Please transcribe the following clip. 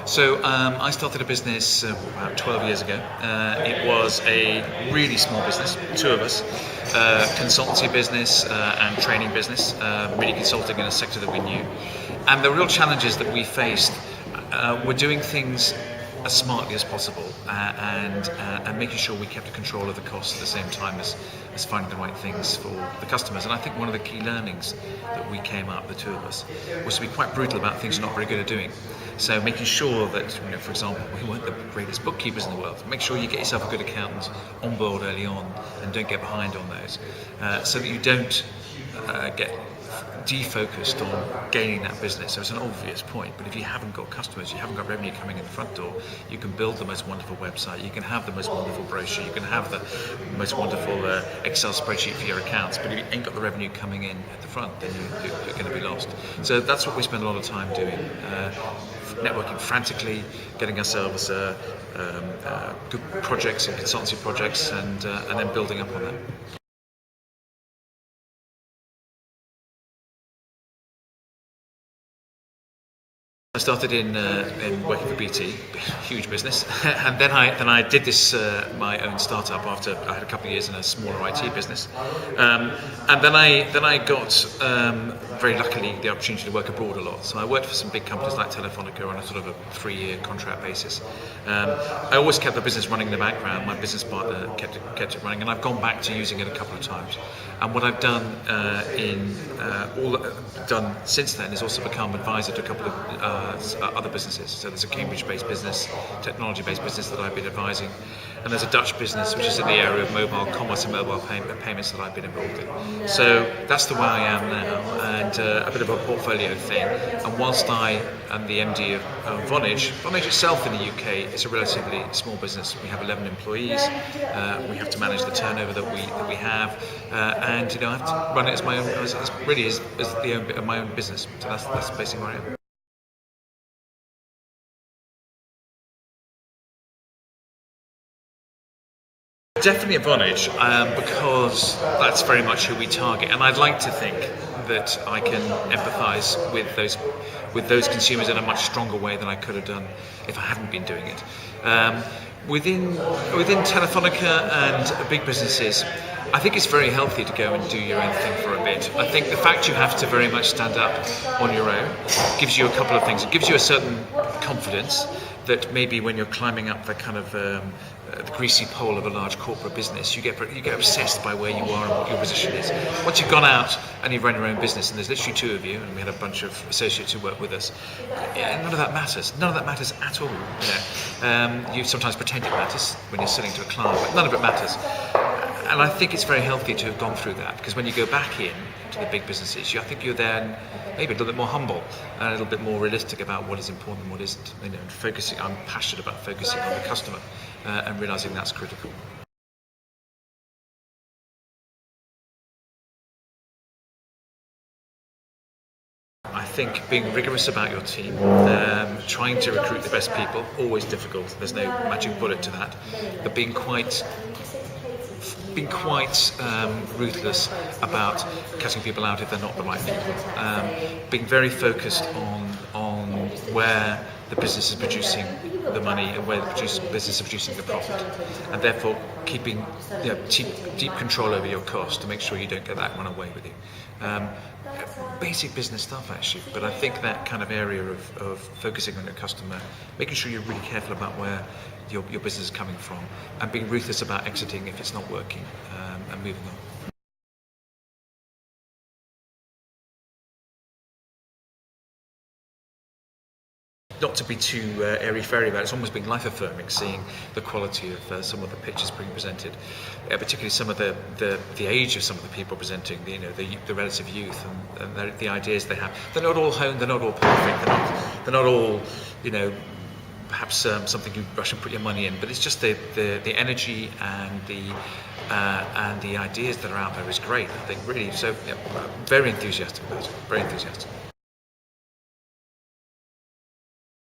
So I started a business about 12 years ago. It was a really small business, two of us, consultancy business and training business, really consulting in a sector that we knew. And the real challenges that we faced were doing things as smartly as possible and making sure we kept control of the costs at the same time as finding the right things for the customers. And I think one of the key learnings that we came up, the two of us, was to be quite brutal about things you're not very good at doing. So making sure that, for example, we weren't the greatest bookkeepers in the world. Make sure you get yourself a good accountant on board early on and don't get behind on those, so that you don't get defocused on gaining that business. So it's an obvious point, but if you haven't got customers, you haven't got revenue coming in the front door, you can build the most wonderful website, you can have the most wonderful brochure, you can have the most wonderful Excel spreadsheet for your accounts, but if you ain't got the revenue coming in at the front, then you're going to be lost. So that's what we spend a lot of time doing, networking frantically, getting ourselves good projects and consultancy projects, and then building up on that. I started in working for BT, huge business, and then I did this my own startup after I had a couple of years in a smaller IT business, and then I got very luckily the opportunity to work abroad a lot. So I worked for some big companies like Telefonica on a sort of a 3-year contract basis. I always kept the business running in the background. My business partner kept it running, and I've gone back to using it a couple of times. And what I've done done since then is also become advisor to a couple of other businesses. So there's a Cambridge-based business, technology-based business that I've been advising, and there's a Dutch business which is in the area of mobile commerce and mobile payments that I've been involved in. So that's the way I am now, and a bit of a portfolio thing. And whilst I am the MD of Vonage itself in the UK is a relatively small business. We have 11 employees. We have to manage the turnover that we have, and I have to run it as my own, as my own business. So that's basically where I am. Definitely at Vonage, because that's very much who we target, and I'd like to think that I can empathise with those consumers in a much stronger way than I could have done if I hadn't been doing it. Within Telefonica and big businesses, I think it's very healthy to go and do your own thing for a bit. I think the fact you have to very much stand up on your own gives you a couple of things. It gives you a certain confidence that maybe when you're climbing up the kind of the greasy pole of a large corporate business, you get obsessed by where you are and what your position is. Once you've gone out and you've run your own business, and there's literally two of you, and we had a bunch of associates who work with us, none of that matters. None of that matters at all. You sometimes pretend it matters when you're selling to a client, but none of it matters. And I think it's very healthy to have gone through that, because when you go back in to the big businesses, I think you're then maybe a little bit more humble and a little bit more realistic about what is important and what isn't. I'm passionate about focusing on the customer and realising that's critical. I think being rigorous about your team, trying to recruit the best people, always difficult. There's no magic bullet to that, but being quite ruthless about cutting people out if they're not the right people. Being very focused on where the business is producing the money and where the business is producing the profit, and therefore keeping deep control over your cost to make sure you don't get that run away with you. Basic business stuff actually, but I think that kind of area of focusing on your customer, making sure you're really careful about where your business is coming from, and being ruthless about exiting if it's not working, and moving on. Not to be too airy-fairy about it, it's almost being life-affirming, seeing the quality of some of the pictures being presented, particularly some of the age of some of the people presenting, the relative youth and the ideas they have. They're not all honed, they're not all perfect, they're not all, perhaps something you rush and put your money in, but it's just the energy and the ideas that are out there is great. I think really, so very enthusiastic about it, very enthusiastic.